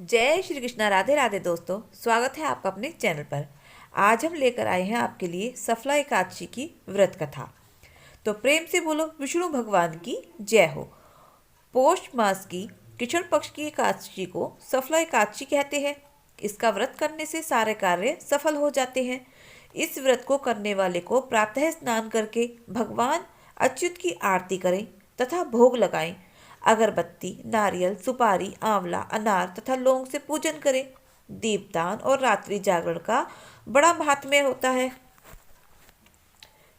जय श्री कृष्णा। राधे राधे दोस्तों, स्वागत है आपका अपने चैनल पर। आज हम लेकर आए हैं आपके लिए सफला एकादशी की व्रत कथा। तो प्रेम से बोलो विष्णु भगवान की जय हो। पौष मास की कृष्ण पक्ष की एकादशी को सफला एकादशी कहते हैं। इसका व्रत करने से सारे कार्य सफल हो जाते हैं। इस व्रत को करने वाले को प्रातः स्नान करके भगवान अच्युत की आरती करें तथा भोग लगाएं। अगरबत्ती, नारियल, सुपारी, आंवला, अनार तथा लौंग से पूजन करें। दीपदान और रात्रि जागरण का बड़ा महात्म्य होता है।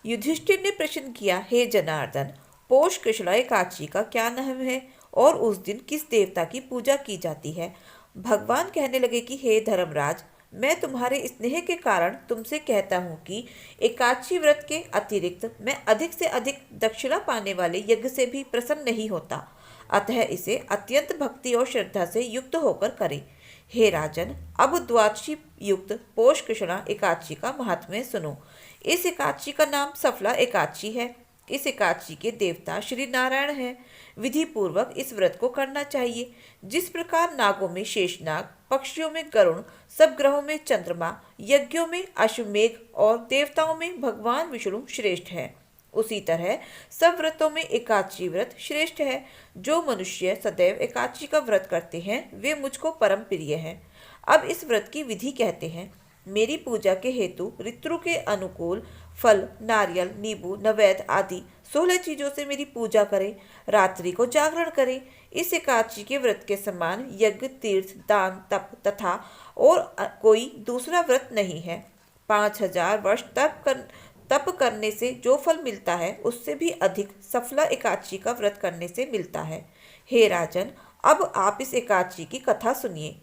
युधिष्ठिर ने प्रश्न किया, हे जनार्दन, पौष कृष्ण एकादशी का क्या नाम है और उस दिन किस देवता की पूजा की जाती है? भगवान कहने लगे कि हे धर्मराज, मैं तुम्हारे स्नेह के कारण तुमसे कहता हूँ कि एकादशी व्रत के अतिरिक्त मैं अधिक से अधिक दक्षिणा पाने वाले यज्ञ से भी प्रसन्न नहीं होता। अतः इसे अत्यंत भक्ति और श्रद्धा से युक्त होकर करें। हे राजन, अब द्वादशी युक्त पौष कृष्णा एकादशी का महात्म्य सुनो। इस एकादशी का नाम सफला एकादशी है। इस एकादशी के देवता श्री नारायण हैं। विधि पूर्वक इस व्रत को करना चाहिए। जिस प्रकार नागों में शेषनाग, पक्षियों में गरुण, सब ग्रहों में चंद्रमा, यज्ञों में अश्वमेघ और देवताओं में भगवान विष्णु श्रेष्ठ है, उसी तरह सब व्रतों में एकादशी व्रत श्रेष्ठ है। जो मनुष्य सदैव एकादशी का व्रत करते हैं वे मुझको परम प्रिय हैं। अब इस व्रत की विधि कहते हैं। मेरी पूजा के हेतु ऋतु के अनुकूल फल, नारियल, नींबू, नैवेद्य आदि 16 चीजों से मेरी पूजा करें। रात्रि को जागरण करें। इस एकादशी के व्रत के समान यज्ञ, तीर्थ, दान, तप तथा और कोई दूसरा व्रत नहीं है। 5000 वर्ष तप करने से जो फल मिलता है उससे भी अधिक सफला एकादशी का व्रत करने से मिलता है। हे राजन, अब आप इस एकादशी की कथा सुनिए।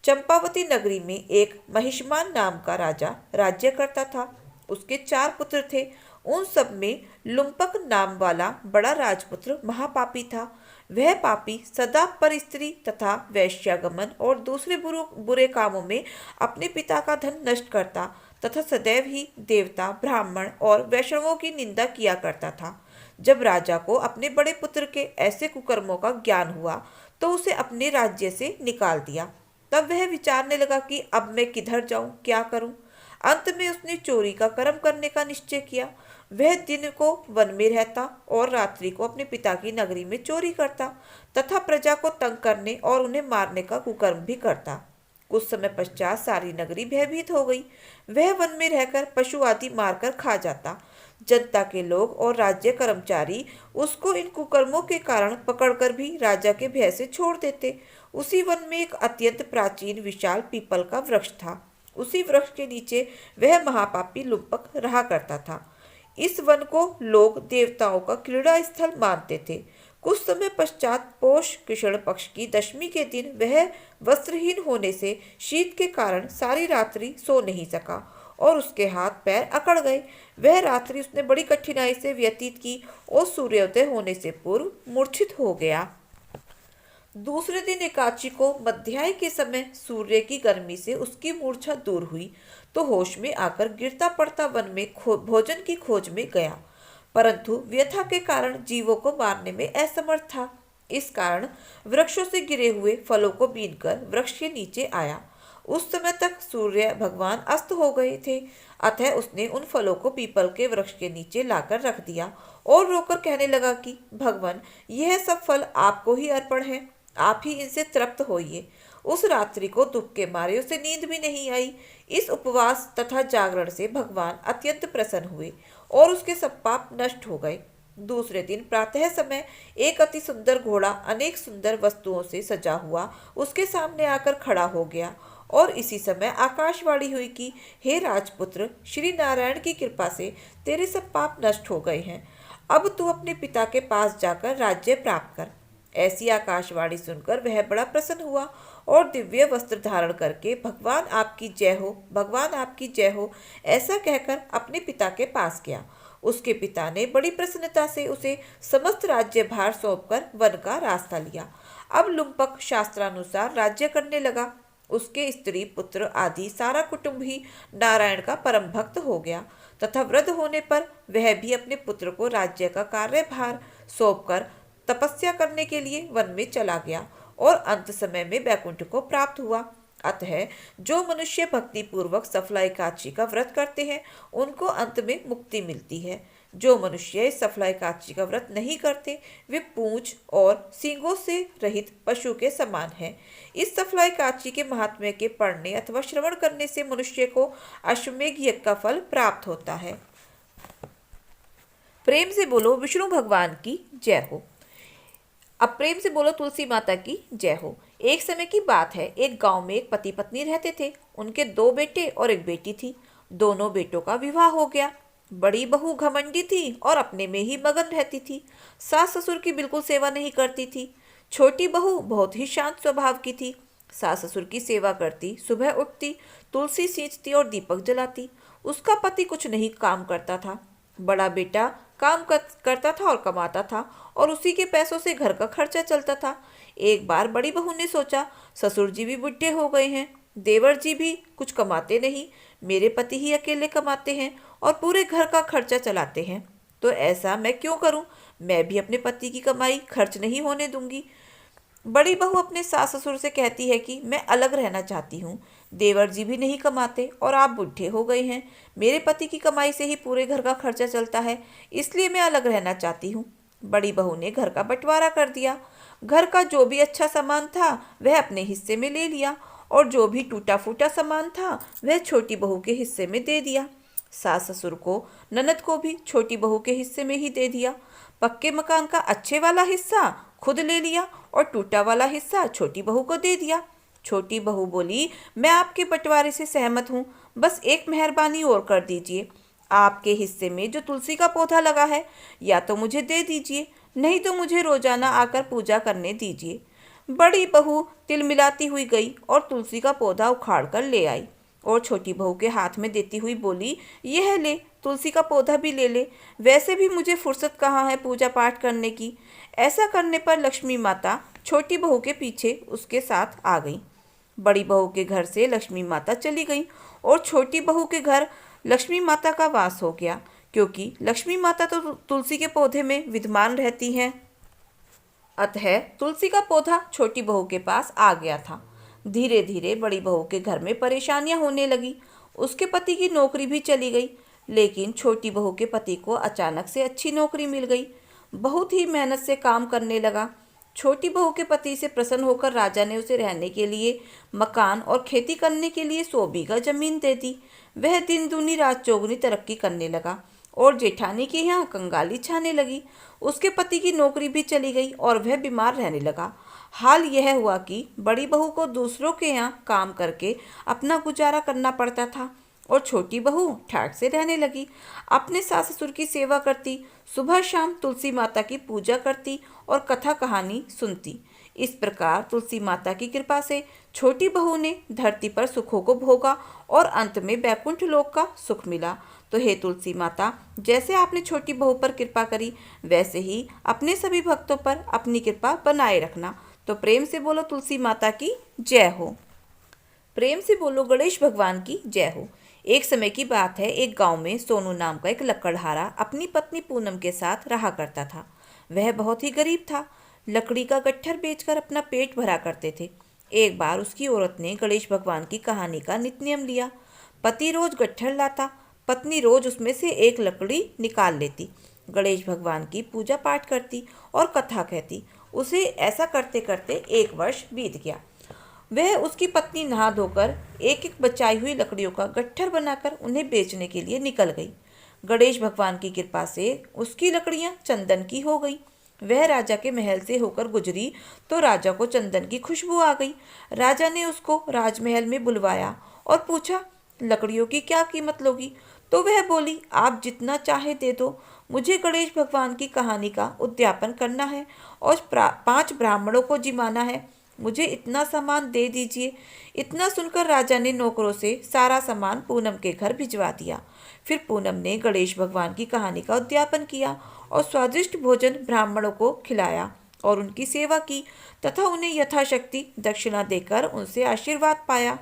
चंपावती नगरी में एक महिष्मान नाम का राजा राज्य करता था। उसके 4 पुत्र थे। उन सब में लुम्पक नाम वाला बड़ा राजपुत्र महापापी था। वह पापी सदा पर स्त्री तथा वैश्यागमन और दूसरे बुरे कामों में अपने पिता का धन नष्ट करता तथा सदैव ही देवता, ब्राह्मण और वैष्णवों की निंदा किया करता था। जब राजा को अपने बड़े पुत्र के ऐसे कुकर्मों का ज्ञान हुआ तो उसे अपने राज्य से निकाल दिया। तब वह विचारने लगा कि अब मैं किधर जाऊं, क्या करूं। अंत में उसने चोरी का कर्म करने का निश्चय किया। वह दिन को वन में रहता और रात्रि को अपने पिता की नगरी में चोरी करता तथा प्रजा को तंग करने और उन्हें मारने का कुकर्म भी करता। कुछ समय पश्चात सारी नगरी भयभीत हो गई। वह वन में रहकर पशु आदि मारकर खा जाता। जनता के लोग और राज्य कर्मचारी उसको इन कुकर्मों के कारण पकड़कर भी राजा के भय से छोड़ देते। उसी वन में एक अत्यंत प्राचीन विशाल पीपल का वृक्ष था। उसी वृक्ष के नीचे वह महापापी लुम्पक रहा करता था। इस वन को लोग देवताओं का क्रीड़ा स्थल मानते थे। कुछ समय पश्चात पौष कृष्ण पक्ष की दशमी के दिन वह वस्त्रहीन होने से शीत के कारण सारी रात्रि सो नहीं सका और उसके हाथ पैर अकड़ गए। वह रात्रि उसने बड़ी कठिनाई से व्यतीत की और सूर्योदय होने से पूर्व मूर्छित हो गया। दूसरे दिन एकादशी को मध्याह्न के समय सूर्य की गर्मी से उसकी मूर्छा दूर हुई तो होश में आकर गिरता पड़ता वन में भोजन की खोज में गया, परंतु व्यथा के कारण जीवों को मारने में असमर्थ था। इस कारण वृक्षों से गिरे हुए फलों को बीनकर वृक्ष के नीचे आया। उस समय तक सूर्य भगवान अस्त हो गए थे। अतः उसने उन फलों को पीपल के वृक्ष के नीचे लाकर रख दिया और रोकर कहने लगा कि भगवान, यह सब फल आपको ही अर्पण है, आप ही इनसे तृप्त होइए। उस रात्रि को दुख के मारे उसे नींद भी नहीं आई। इस उपवास तथा जागरण से भगवान अत्यंत प्रसन्न हुए और उसके सब पाप नष्ट हो गए। दूसरे दिन प्रातः समय एक अति सुंदर घोड़ा अनेक सुंदर वस्तुओं से सजा हुआ उसके सामने आकर खड़ा हो गया और इसी समय आकाशवाणी हुई कि हे राजपुत्र, श्री नारायण की कृपा से तेरे सब पाप नष्ट हो गए हैं। अब तू अपने पिता के पास जाकर राज्य प्राप्त कर। ऐसी आकाशवाणी सुनकर वह बड़ा प्रसन्न हुआ और दिव्य वस्त्र धारण करके भगवान आपकी जय हो, भगवान आपकी जय हो ऐसा कहकर अपने पिता के पास गया। उसके पिता ने बड़ी प्रसन्नता से उसे समस्त राज्य भार सौंपकर वन का रास्ता लिया। अब लुम्पक शास्त्रानुसार राज्य करने लगा। उसके स्त्री, पुत्र आदि सारा कुटुंब ही नारायण का परम भक्त हो गया तथा वृद्ध होने पर वह भी अपने पुत्र को राज्य का कार्यभार सौंपकर तपस्या करने के लिए वन में चला गया और अंत समय में बैकुंठ को प्राप्त हुआ। अतः जो मनुष्य भक्ति पूर्वक सफला एकादशी का व्रत करते हैं उनको अंत में मुक्ति मिलती है। जो मनुष्य सफला एकादशी का व्रत नहीं करते वे पूंछ और सींगों से रहित पशु के समान हैं। इस सफला एकादशी के महात्म्य के पढ़ने अथवा श्रवण करने से मनुष्य को अश्वमेघ यज्ञ का फल प्राप्त होता है। प्रेम से बोलो विष्णु भगवान की जय हो। अब प्रेम से बोलो तुलसी माता की जय हो। एक समय की बात है, एक गांव में एक पति पत्नी रहते थे। उनके 2 बेटे और एक बेटी थी। दोनों बेटों का विवाह हो गया। बड़ी बहू घमंडी थी और अपने में ही मगन रहती थी। सास ससुर की बिल्कुल सेवा नहीं करती थी। छोटी बहू बहुत ही शांत स्वभाव की थी। सास ससुर की सेवा करती, सुबह उठती, तुलसी सींचती और दीपक जलाती। उसका पति कुछ नहीं काम करता था। बड़ा बेटा काम करता था और कमाता था और उसी के पैसों से घर का खर्चा चलता था। एक बार बड़ी बहू ने सोचा, ससुर जी भी बुढ़े हो गए हैं, देवर जी भी कुछ कमाते नहीं, मेरे पति ही अकेले कमाते हैं और पूरे घर का खर्चा चलाते हैं, तो ऐसा मैं क्यों करूं? मैं भी अपने पति की कमाई खर्च नहीं होने दूंगी। बड़ी बहू अपने सास ससुर से कहती है कि मैं अलग रहना चाहती हूँ। देवर जी भी नहीं कमाते और आप बुढ़े हो गए हैं, मेरे पति की कमाई से ही पूरे घर का खर्चा चलता है, इसलिए मैं अलग रहना चाहती हूँ। बड़ी बहू ने घर का बंटवारा कर दिया। घर का जो भी अच्छा सामान था वह अपने हिस्से में ले लिया और जो भी टूटा फूटा सामान था वह छोटी बहू के हिस्से में दे दिया। सास ससुर को, ननद को भी छोटी बहू के हिस्से में ही दे दिया। पक्के मकान का अच्छे वाला हिस्सा खुद ले लिया और टूटा वाला हिस्सा छोटी बहू को दे दिया। छोटी बहू बोली, मैं आपके बंटवारे से सहमत हूँ, बस एक मेहरबानी और कर दीजिए। आपके हिस्से में जो तुलसी का पौधा लगा है या तो मुझे दे दीजिए, नहीं तो मुझे रोजाना आकर पूजा करने दीजिए। बड़ी बहू तिलमिलाती हुई गई और तुलसी का पौधा उखाड़ कर ले आई और छोटी बहू के हाथ में देती हुई बोली, यह ले, तुलसी का पौधा भी ले ले, वैसे भी मुझे फुर्सत कहाँ है पूजा पाठ करने की। ऐसा करने पर लक्ष्मी माता छोटी बहू के पीछे उसके साथ आ गई। बड़ी बहू के घर से लक्ष्मी माता चली गई और छोटी बहू के घर लक्ष्मी माता का वास हो गया, क्योंकि लक्ष्मी माता तो तुलसी के पौधे में विद्यमान रहती हैं। अतः तुलसी का पौधा छोटी बहू के पास आ गया था। धीरे धीरे बड़ी बहू के घर में परेशानियां होने लगी। उसके पति की नौकरी भी चली गई, लेकिन छोटी बहू के पति को अचानक से अच्छी नौकरी मिल गई। बहुत ही मेहनत से काम करने लगा। छोटी बहू के पति से प्रसन्न होकर राजा ने उसे रहने के लिए मकान और खेती करने के लिए 100 बीघा जमीन दे दी। वह दिन दूनी रात चौगुनी तरक्की करने लगा और जेठानी के यहाँ कंगाली छाने लगी। उसके पति की नौकरी भी चली गई और वह बीमार रहने लगा। हाल यह हुआ कि बड़ी बहू को दूसरों के यहाँ काम करके अपना गुजारा करना पड़ता था और छोटी बहू ठाट से रहने लगी। अपने सास ससुर की सेवा करती, सुबह शाम तुलसी माता की पूजा करती और कथा कहानी सुनती। इस प्रकार तुलसी माता की कृपा से छोटी बहू ने धरती पर सुखों को भोगा और अंत में बैकुंठ लोक का सुख मिला। तो हे तुलसी माता, जैसे आपने छोटी बहू पर कृपा करी वैसे ही अपने सभी भक्तों पर अपनी कृपा बनाए रखना। तो प्रेम से बोलो तुलसी माता की जय हो। प्रेम से बोलो गणेश भगवान की जय हो। एक समय की बात है, एक गांव में सोनू नाम का एक लकड़हारा अपनी पत्नी पूनम के साथ रहा करता था। वह बहुत ही गरीब था, लकड़ी का गट्ठर बेचकर अपना पेट भरा करते थे। एक बार उसकी औरत ने गणेश भगवान की कहानी का नित नियम लिया। पति रोज गट्ठर लाता, पत्नी रोज उसमें से एक लकड़ी निकाल लेती, गणेश भगवान की पूजा पाठ करती और कथा कहती। उसे ऐसा करते करते 1 वर्ष बीत गया। वह उसकी पत्नी नहा धोकर एक एक बचाई हुई लकड़ियों का गट्ठर बनाकर उन्हें बेचने के लिए निकल गई। गणेश भगवान की कृपा से उसकी लकड़ियां चंदन की हो गई। वह राजा के महल से होकर गुजरी तो राजा को चंदन की खुशबू आ गई। राजा ने उसको राजमहल में बुलवाया और पूछा, लकड़ियों की क्या कीमत लोगी? तो वह बोली, आप जितना चाहे दे दो, मुझे गणेश भगवान की कहानी का उद्यापन करना है और 5 ब्राह्मणों को जिमाना है, मुझे इतना सामान दे दीजिए। इतना सुनकर राजा ने नौकरों से सारा सामान पूनम के घर भिजवा दिया। फिर पूनम ने गणेश भगवान की कहानी का उद्यापन किया और स्वादिष्ट भोजन ब्राह्मणों को खिलाया और उनकी सेवा की तथा उन्हें यथाशक्ति दक्षिणा देकर उनसे आशीर्वाद पाया।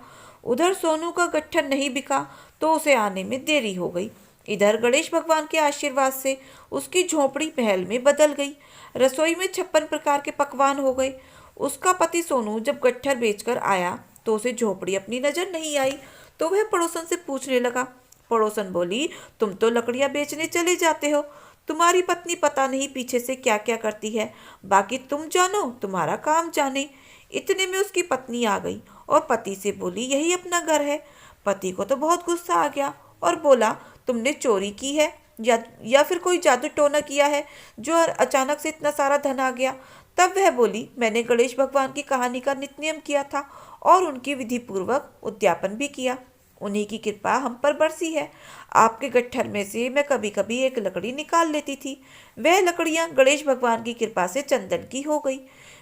उधर सोनू का गट्ठर नहीं बिका तो उसे आने में देरी हो गई। इधर गणेश भगवान के आशीर्वाद से उसकी झोंपड़ी महल में बदल गई। रसोई में 56 प्रकार के पकवान हो गए। उसका पति सोनू जब गट्ठर बेचकर आया तो उसे झोपड़ी अपनी नजर नहीं आई, तो वह पड़ोसन से पूछने लगा। पड़ोसन बोली, तुम तो लकड़ियां बेचने चले जाते हो, तुम्हारी पत्नी पता नहीं पीछे से क्या क्या करती है, बाकी तुम जानो तुम्हारा काम जाने। इतने में उसकी पत्नी आ गई और पति से बोली, यही अपना घर है। पति को तो बहुत गुस्सा आ गया और बोला, तुमने चोरी की है या फिर कोई जादू टोना किया है जो अचानक से इतना सारा धन आ गया। तब वह बोली, मैंने गणेश भगवान की कहानी का नित्य नियम किया था और उनकी विधि पूर्वक उद्यापन भी किया, उन्हीं की कृपा हम पर बरसी है। आपके गट्ठर में से मैं कभी कभी एक लकड़ी निकाल लेती थी, वह लकड़ियां गणेश भगवान की कृपा से चंदन की हो गई।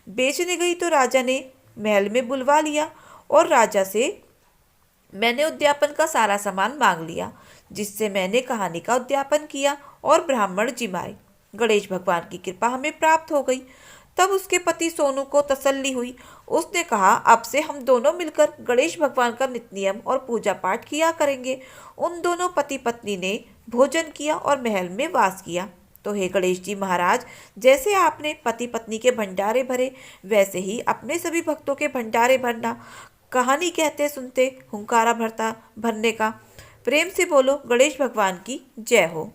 बेचने गई तो राजा ने महल में बुलवा लिया और राजा से मैंने उद्यापन का सारा सामान मांग लिया, जिससे मैंने कहानी का उद्यापन किया और ब्राह्मण जिमाए। गणेश भगवान की कृपा हमें प्राप्त हो गई। तब उसके पति सोनू को तसल्ली हुई। उसने कहा, अब से हम दोनों मिलकर गणेश भगवान का नित्य नियम और पूजा पाठ किया करेंगे। उन दोनों पति पत्नी ने भोजन किया और महल में वास किया। तो हे गणेश जी महाराज, जैसे आपने पति पत्नी के भंडारे भरे, वैसे ही अपने सभी भक्तों के भंडारे भरना। कहानी कहते सुनते हुंकारा भरने का। प्रेम से बोलो, गणेश भगवान की जय हो।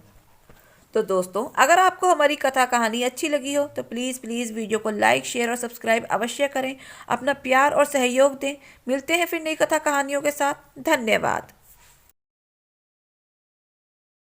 तो दोस्तों, अगर आपको हमारी कथा कहानी अच्छी लगी हो तो प्लीज़ प्लीज़ वीडियो को लाइक शेयर और सब्सक्राइब अवश्य करें। अपना प्यार और सहयोग दें। मिलते हैं फिर नई कथा कहानियों के साथ। धन्यवाद।